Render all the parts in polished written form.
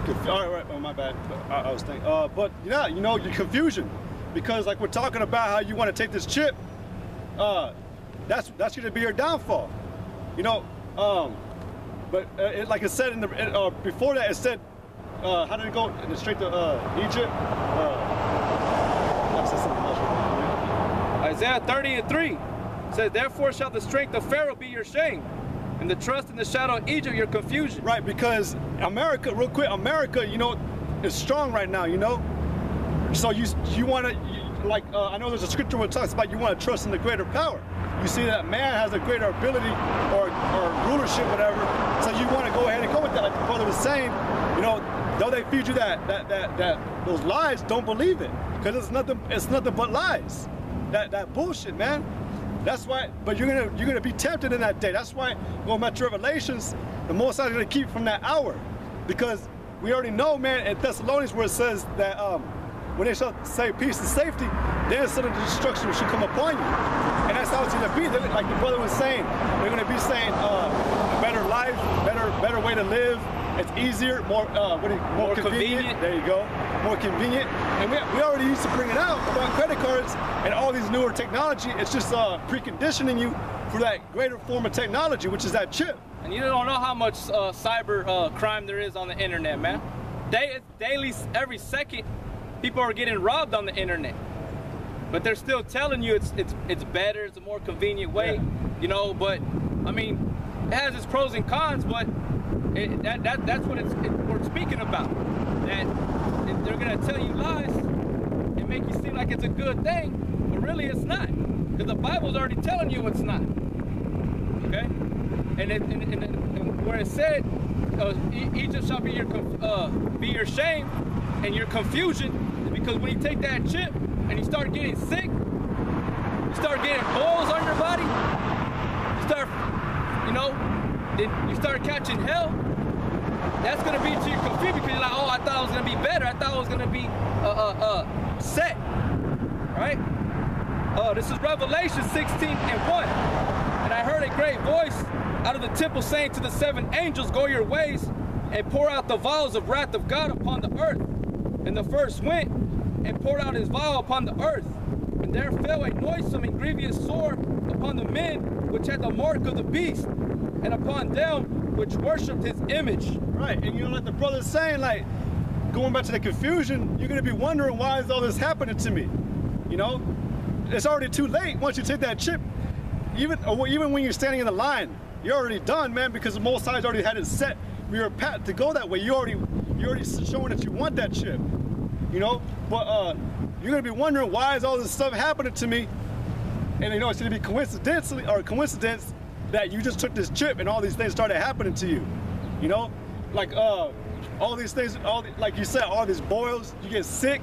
All right, oh my bad. I was thinking, but yeah, you know, your confusion, because like we're talking about how you want to take this chip, that's going to be your downfall, you know. But like it said in the before that, it said, how did it go? Straight to Egypt. Isaiah 30:3 says, "Therefore shall the strength of Pharaoh be your shame, and the trust in the shadow of Egypt your confusion." Right, because America, real quick, America, you know, is strong right now, you know. So you want to, like, I know there's a scripture where it talks about you want to trust in the greater power. You see that man has a greater ability or rulership, whatever. So you want to go ahead and go with that. Like the brother was saying, you know, though they feed you those lies, don't believe it, because it's nothing but lies. That bullshit, man. That's why. But you're gonna be tempted in that day. That's why going back to Revelations, the Most High is gonna keep from that hour, because we already know, man, in Thessalonians where it says that when they shall say peace and safety, then sudden destruction should come upon you. And that's how it's gonna be. Like the brother was saying, they're gonna be saying a better life, better way to live. It's easier, more convenient. There you go, more convenient. And we already used to bring it out about credit cards and all these newer technology. It's just preconditioning you for that greater form of technology, which is that chip. And you don't know how much cyber crime there is on the internet, man. Daily, every second, people are getting robbed on the internet. But they're still telling you it's better, it's a more convenient way, yeah. You know. But I mean, it has its pros and cons, but that's what we're speaking about. That they're gonna tell you lies and make you seem like it's a good thing, but really it's not, because the Bible's already telling you it's not. Okay, and where it said, Egypt shall be your shame and your confusion, is because when you take that chip and you start getting sick, you start getting boils on your body, you start, you know, then you start catching hell. That's gonna be to your confusion, because you're like, oh, I thought it was gonna be better. I thought it was gonna be set, right? This is Revelation 16:1. And I heard a great voice out of the temple saying to the 7 angels, go your ways and pour out the vials of wrath of God upon the earth. And the first went and poured out his vial upon the earth. And there fell a noisome and grievous sword upon the men which had the mark of the beast, and upon them which worshipped his image. Right, and you know, like the brother's saying, like, going back to the confusion, you're gonna be wondering, why is all this happening to me? You know, it's already too late once you take that chip. Even when you're standing in the line, you're already done, man, because the Most High's already had it set for your path to go that way. You're already showing that you want that chip, you know. But you're gonna be wondering, why is all this stuff happening to me? And you know, it's gonna be coincidence that you just took this chip and all these things started happening to you. You know, like all these things, like you said, all these boils, you get sick.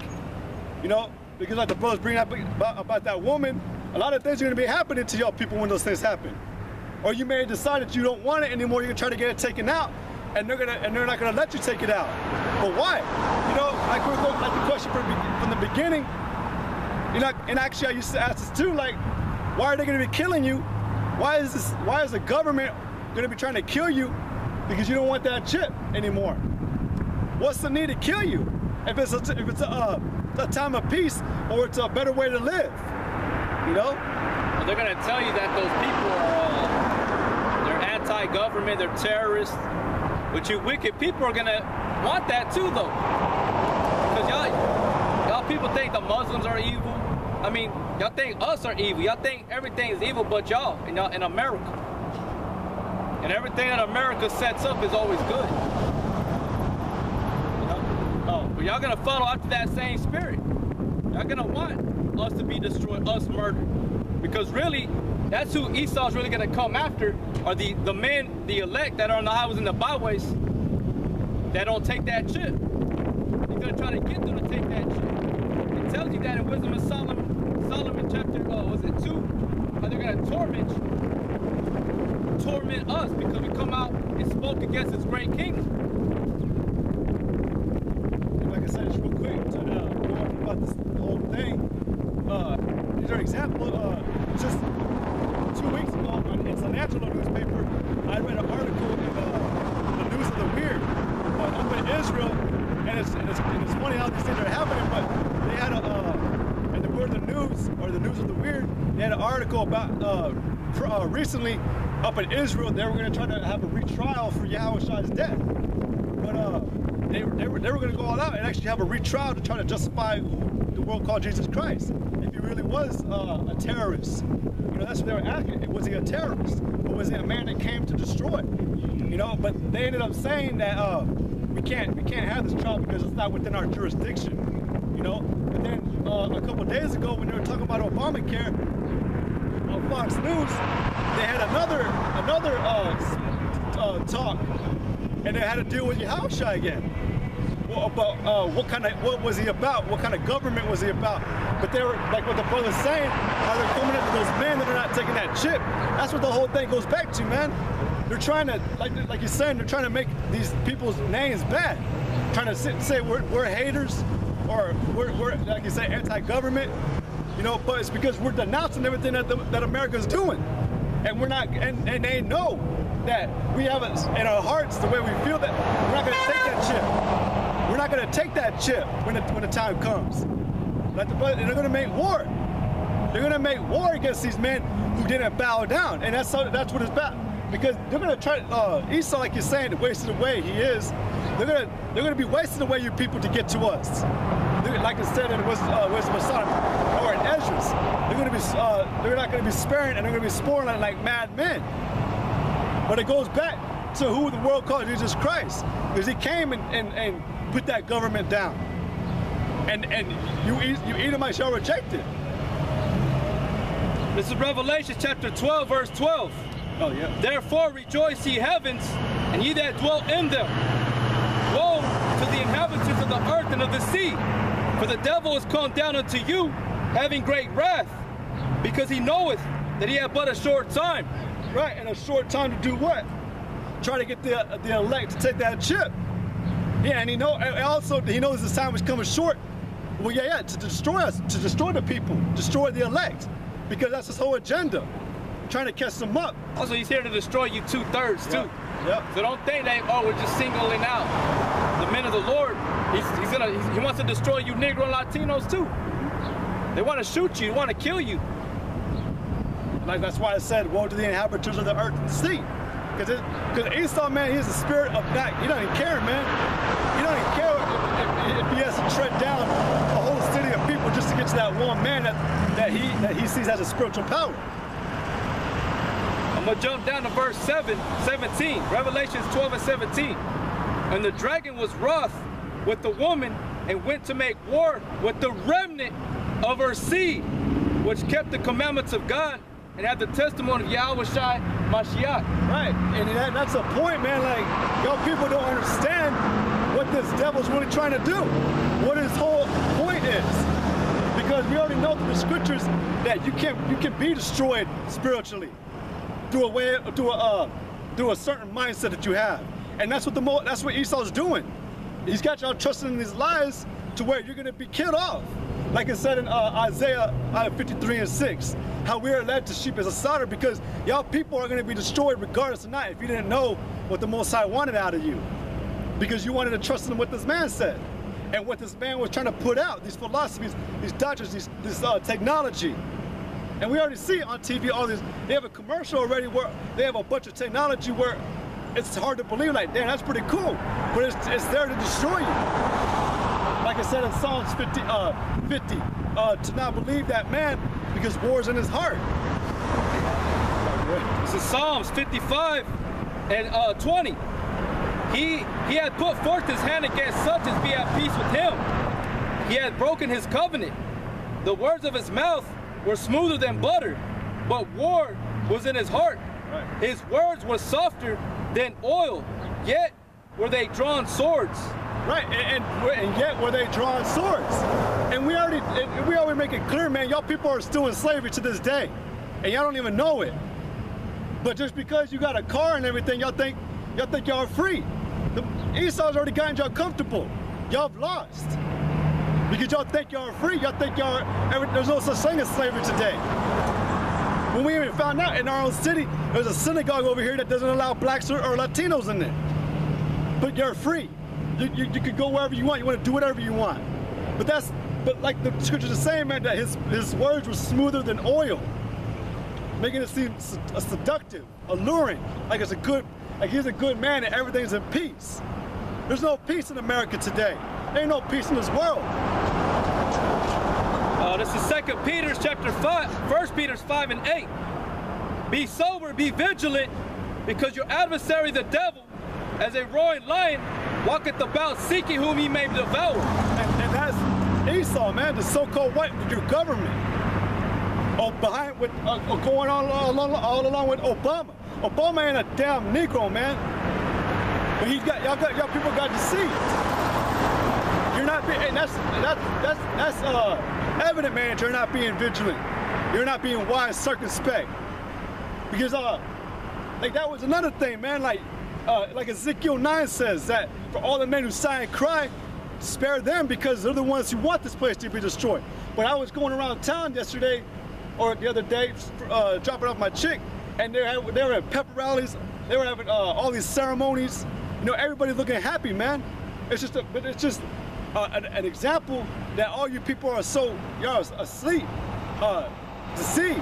You know, because like the brothers bring up about that woman, a lot of things are gonna be happening to y'all people when those things happen. Or you may decide that you don't want it anymore. You're gonna try to get it taken out, and they're not gonna let you take it out. But why? You know, like we're going, like the question from the beginning. You know, and actually I used to ask this too, like, why are they gonna be killing you? Why is the government gonna be trying to kill you because you don't want that chip anymore? What's the need to kill you if it's a time of peace, or it's a better way to live? You know? Well, they're gonna tell you that those people are they're anti-government, they're terrorists. But you wicked people are gonna want that too, though, because y'all people think the Muslims are evil. I mean, y'all think us are evil. Y'all think everything is evil but y'all in America. And everything that America sets up is always good. You know? Oh, but y'all gonna follow after that same spirit. Y'all gonna want us to be destroyed, us murdered. Because really, that's who Esau's really gonna come after, are the men, the elect that are on the highways and the byways that don't take that chip. He's gonna try to get them to take that chip. It tells you that in Wisdom of Solomon chapter, was it 2? How they're gonna torment us because we come out and spoke against this great kingdom. And like I said, just real quick, to go on about this whole thing, these are examples, just 2 weeks ago, it's a national newspaper, I read an article in the News of the Weird, over in Israel. it's funny how these things are happening, but they had and the Word of the News, or the News of the Weird, they had an article about recently up in Israel, they were going to try to have a retrial for Yahushua's death. But they were going to go all out and actually have a retrial to try to justify who the world called Jesus Christ. If he really was a terrorist. You know, that's what they were asking. Was he a terrorist? Or was he a man that came to destroy? You know, but they ended up saying that we can't have this trial because it's not within our jurisdiction. You know, but then a couple days ago when they were talking about Obamacare on Fox News, they had another talk, and they had to deal with Yahushua again. Well, about what was he about? What kind of government was he about? But they were like what the brother's saying, how they're coming into those men that are not taking that chip. That's what the whole thing goes back to, man. They're trying to, like you're saying, they're trying to make these people's names bad. Trying to sit and say we're haters, or we're like you say, anti-government. You know, but it's because we're denouncing everything that America's doing, and we're not, and they know that we have it in our hearts the way we feel that we're not going to take that chip. We're not going to take that chip when the time comes. Like they're going to make war. They're going to make war against these men who didn't bow down, and that's what it's about. Because they're going to try. Esau, like you're saying, wasted away. He is. They're going to be wasting away your people to get to us. Like I said, in Wisdom of Sodom or in Esdras, they're not going to be sparing, and they're going to be spoiling like mad men. But it goes back to who the world called Jesus Christ, because he came and put that government down. And you Edomites shall reject it. This is Revelation chapter 12, verse 12. Oh yeah. Therefore rejoice, ye heavens, and ye that dwell in them. Woe to the inhabitants of the earth and of the sea, for the devil is come down unto you, having great wrath, because he knoweth that he hath but a short time. Right, and a short time to do what? Try to get the elect to take that chip. Yeah, and he knows this time was coming short. Well, yeah, to destroy us, to destroy the people, destroy the elect, because that's his whole agenda, trying to catch them up. Also, he's here to destroy you 2/3 too. Yep. So don't think that we're just singling out the men of the Lord. He wants to destroy you Negro and Latinos too. They want to shoot you, they want to kill you. Like that's why I said, woe to the inhabitants of the earth and the sea. Because Esau, man, he has a spirit of that. He don't even care, man. He don't even care if he has to tread down a whole city of people just to get to that one man that he sees as a spiritual power. I'm going to jump down to verse 17, Revelations 12 and 17. And the dragon was wroth with the woman and went to make war with the remnant of her seed, which kept the commandments of God and had the testimony of Yahushua Mashiach. Right, and that's a point, man. Like, y'all people don't understand what this devil's really trying to do, what his whole point is. Because we already know through the scriptures that you can be destroyed spiritually through a certain mindset that you have, and that's what Esau's doing. He's got y'all trusting in these lies to where you're going to be killed off. Like it said in Isaiah 53 and 6, how we are led to sheep as a slaughter, because y'all people are going to be destroyed regardless of not, if you didn't know what the Most High wanted out of you. Because you wanted to trust in what this man said. And what this man was trying to put out, these philosophies, these doctrines, this technology. And we already see on TV all this, they have a commercial already where they have a bunch of technology where it's hard to believe, like, damn, that's pretty cool. But it's there to destroy you. Like I said in Psalms 50, to not believe that man because war's in his heart. This is Psalms 55 and 20. He had put forth his hand against such as be at peace with him. He had broken his covenant. The words of his mouth were smoother than butter, but war was in his heart. Right. His words were softer than oil, yet were they drawn swords. Right, and yet were they drawing swords. And we already make it clear, man, y'all people are still in slavery to this day. And y'all don't even know it. But just because you got a car and everything, y'all think y'all are free. Esau's already gotten y'all comfortable. Y'all have lost. Because y'all think y'all are free. Y'all think there's no such thing as slavery today. When we even found out in our own city, there's a synagogue over here that doesn't allow blacks or Latinos in it. But you're free. You could go wherever you want. You want to do whatever you want. But like the scriptures are saying, man, that his words were smoother than oil, making it seem seductive, alluring, like he's a good man and everything's in peace. There's no peace in America today. There ain't no peace in this world. This is 2 Peter chapter 5, 1 Peter 5 and 8. Be sober, be vigilant, because your adversary the devil, as a roaring lion, walketh about seeking whom he may devour. And that's Esau, man, the so-called white government. Going all along with Obama. Obama ain't a damn Negro, man. But y'all people got deceived. You're not being, and that's evident, man, that you're not being vigilant. You're not being wise, circumspect. Because like that was another thing, man. Like Ezekiel 9 says that for all the men who sigh and cry, spare them because they're the ones who want this place to be destroyed. But I was going around town yesterday or the other day, dropping off my chick, and they were at pepper rallies. They were having all these ceremonies. You know, everybody's looking happy, man. It's just an example that all you people are y'all asleep, deceived.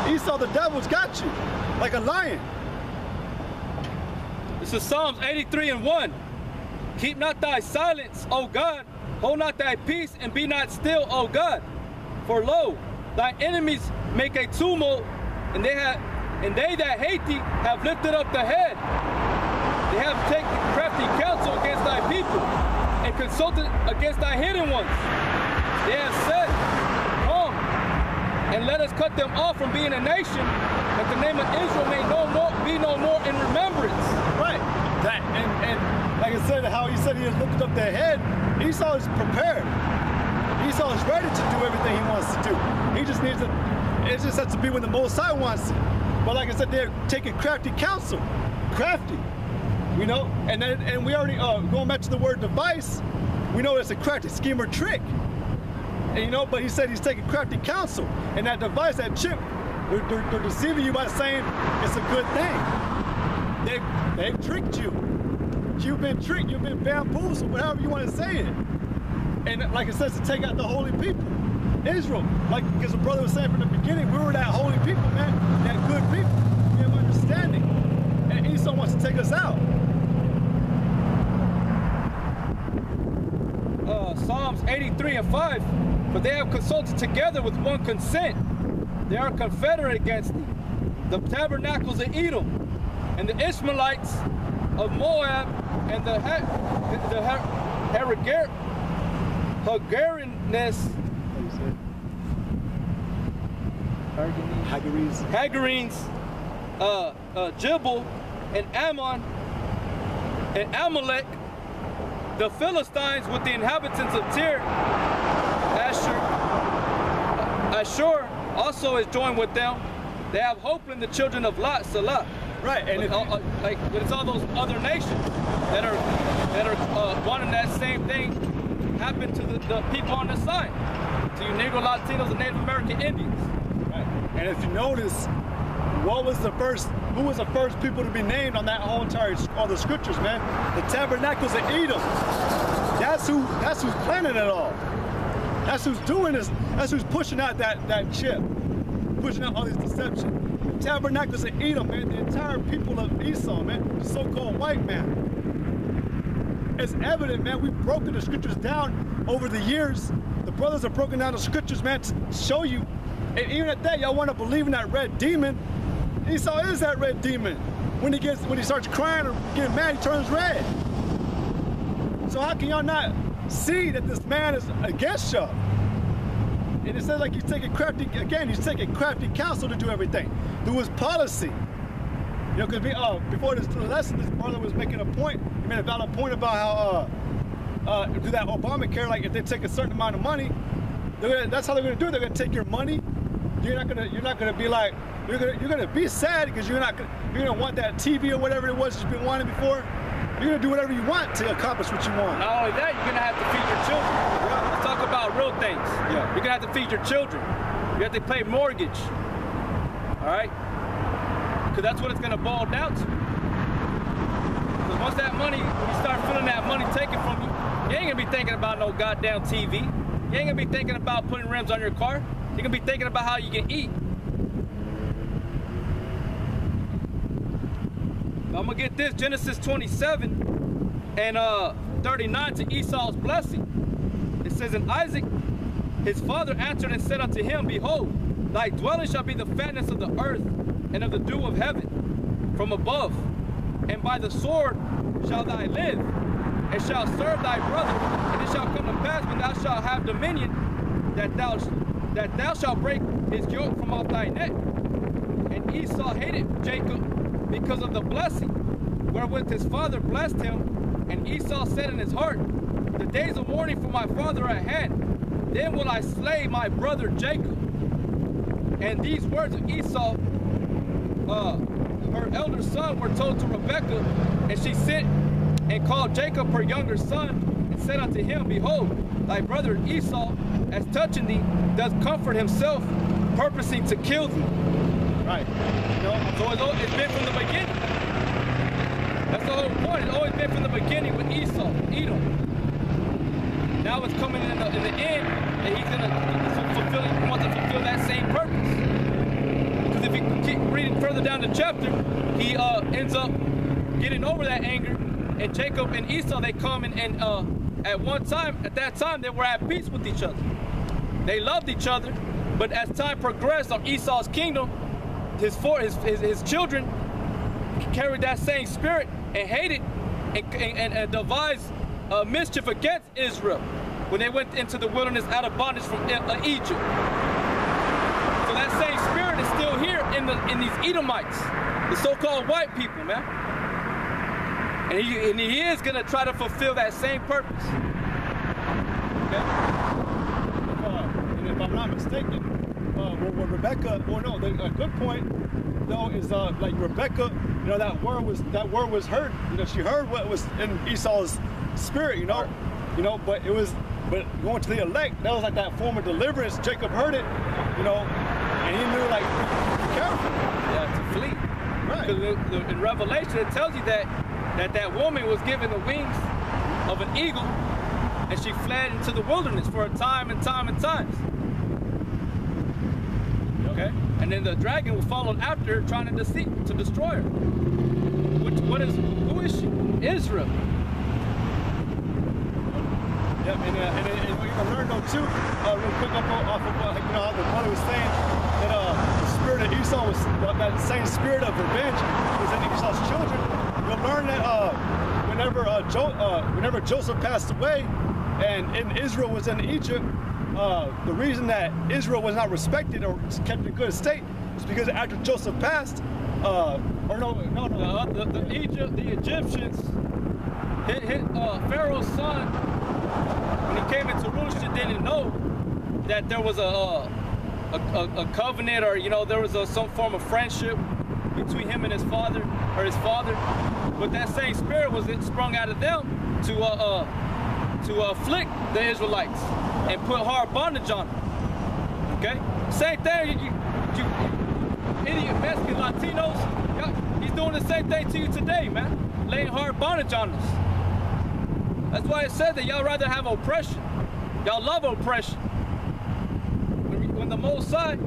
Esau, the devil's got you like a lion. This is Psalms 83 and 1. Keep not thy silence, O God. Hold not thy peace, and be not still, O God. For lo, thy enemies make a tumult, and they that hate thee have lifted up the head. They have taken crafty counsel against thy people, and consulted against thy hidden ones. They have said, come, and let us cut them off from being a nation, that the name of Israel may be no more in remembrance. Right. And like I said, how he said he has lifted up their head, Esau is prepared. Esau is ready to do everything he wants to do. He just needs it just has to be when the Most High wants it. But like I said, they're taking crafty counsel. Crafty. You know? And we already, going back to the word device, we know it's a crafty scheme or trick. And, you know, but he said he's taking crafty counsel. And that device, that chip, they're deceiving you by saying it's a good thing. They've tricked you. You've been tricked, you've been bamboozled, whatever you want to say it. And like it says, to take out the holy people. Israel, like because the brother was saying from the beginning, we were that holy people, man, that good people. We have understanding. And Esau wants to take us out. Psalms 83 and 5. For they have consulted together with one consent. They are confederate against thee. The tabernacles of Edom, and the Ishmaelites of Moab, and the Hagarenes, Jibal, and Ammon, and Amalek, the Philistines with the inhabitants of Tyre, Ashur also is joined with them. They have hope in the children of Lot, Salah. Right, and but it's all those other nations that are wanting that same thing happen to the people on this side, to you Negro, Latinos, and Native American Indians. Right. And if you notice, who was the first people to be named on that whole entire all the scriptures, man? The tabernacles of Edom. That's who's planning it all. That's who's doing this. That's who's pushing out that chip, pushing out all these deceptions. Tabernacles of Edom, man, the entire people of Esau, man, the so-called white man. It's evident, man, we've broken the scriptures down over the years. The brothers have broken down the scriptures, man, to show you. And even at that, y'all want to believe in that red demon. Esau is that red demon. When he starts crying or getting mad, he turns red. So how can y'all not see that this man is against y'all? And it says like he's taking crafty counsel to do everything. Through his policy. You know, because before this lesson, this brother was making a point. He made a valid point about how do that Obamacare, like if they take a certain amount of money, that's how they're gonna do it. They're gonna take your money. You're not gonna be like, you're gonna be sad because you're gonna want that TV or whatever it was you've been wanting before. You're gonna do whatever you want to accomplish what you want. Not only that, you're gonna have to feed your children. Let's talk about real things. Yeah. You're gonna have to feed your children. You have to pay mortgage. All right? Because that's what it's gonna boil down to. Because once that money ain't gonna be thinking about no goddamn TV. You ain't gonna be thinking about putting rims on your car. You're gonna be thinking about how you can eat. I'm gonna get this, Genesis 27 and 39 to Esau's blessing. It says, and Isaac, his father, answered and said unto him, behold, thy dwelling shall be the fatness of the earth and of the dew of heaven from above. And by the sword shall thou live, and shalt serve thy brother. And it shall come to pass when thou shalt have dominion, that thou shalt break his yoke from off thy neck. And Esau hated Jacob because of the blessing wherewith his father blessed him. And Esau said in his heart, the days of mourning for my father are at hand. Then will I slay my brother Jacob. And these words of Esau, her elder son, were told to Rebekah, and she sent and called Jacob her younger son, and said unto him, behold, thy brother Esau, as touching thee, does comfort himself, purposing to kill thee. Right. You know? So it's been from the beginning. That's the whole point. It's always been from the beginning with Esau, Edom. Now it's coming in the end, and he's gonna want to fulfill that same purpose. Because if you keep reading further down the chapter, he ends up getting over that anger, and Jacob and Esau, they come and at that time, they were at peace with each other. They loved each other, but as time progressed on Esau's kingdom, his children carried that same spirit and hated and devised mischief against Israel when they went into the wilderness out of bondage from Egypt. So that same spirit is still here in these Edomites, the so-called white people, man. And he is going to try to fulfill that same purpose. Okay? And if I'm not mistaken, what Rebecca, a good point though is like Rebecca, you know, that word was heard. You know, she heard what was in Esau's spirit. You know, but going to the elect, that was like that form of deliverance. Jacob heard it, you know, and he knew, like, be careful. Yeah, to flee. Right. Because in Revelation it tells you that woman was given the wings of an eagle, and she fled into the wilderness for a time and times. Okay? And then the dragon was followed after her, trying to destroy her. Who is she? Israel. Yep, and we can learn though too, real quick off of what, you know, how the brother was saying, that the spirit of Esau was, that same spirit of revenge was in Esau's children. You'll learn that whenever Joseph passed away and Israel was in Egypt, the reason that Israel was not respected or kept in good state is because after Joseph passed, the Egyptians hit Pharaoh's son, when he came into rulership, didn't know that there was a covenant, or, you know, there was some form of friendship between him and his father. But that same spirit was sprung out of them to afflict the Israelites and put hard bondage on them. Okay? Same thing, you idiot Mexican Latinos, he's doing the same thing to you today, man. Laying hard bondage on us. That's why it said that y'all rather have oppression. Y'all love oppression. When the Most High,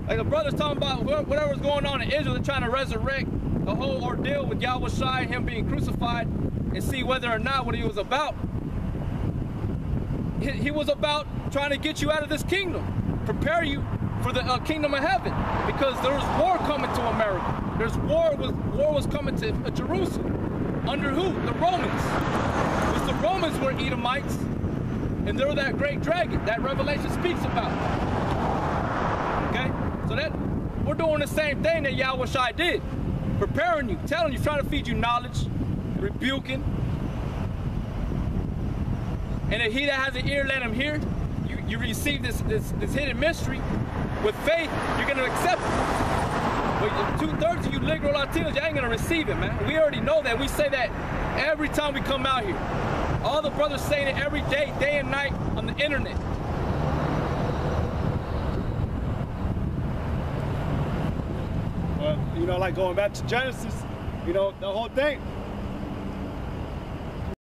like the brother's talking about whatever's going on in Israel, they're trying to resurrect the whole ordeal with Yahweh Shai and him being crucified, and see whether or not what he was about. He was about trying to get you out of this kingdom, prepare you for the kingdom of heaven, because there was war coming to America. War was coming to Jerusalem. Under who? The Romans. Because the Romans were Edomites, and they were that great dragon that Revelation speaks about. Okay? So that we're doing the same thing that Yahweh Shai did. Preparing you, telling you, trying to feed you knowledge, rebuking. And if he that has an ear, let him hear. You receive this hidden mystery with faith, you're gonna accept it. But 2/3 of you liberal Latinos, you ain't gonna receive it, man. We already know that. We say that every time we come out here. All the brothers saying it every day, day and night on the internet. Well, you know, like going back to Genesis, you know, the whole thing,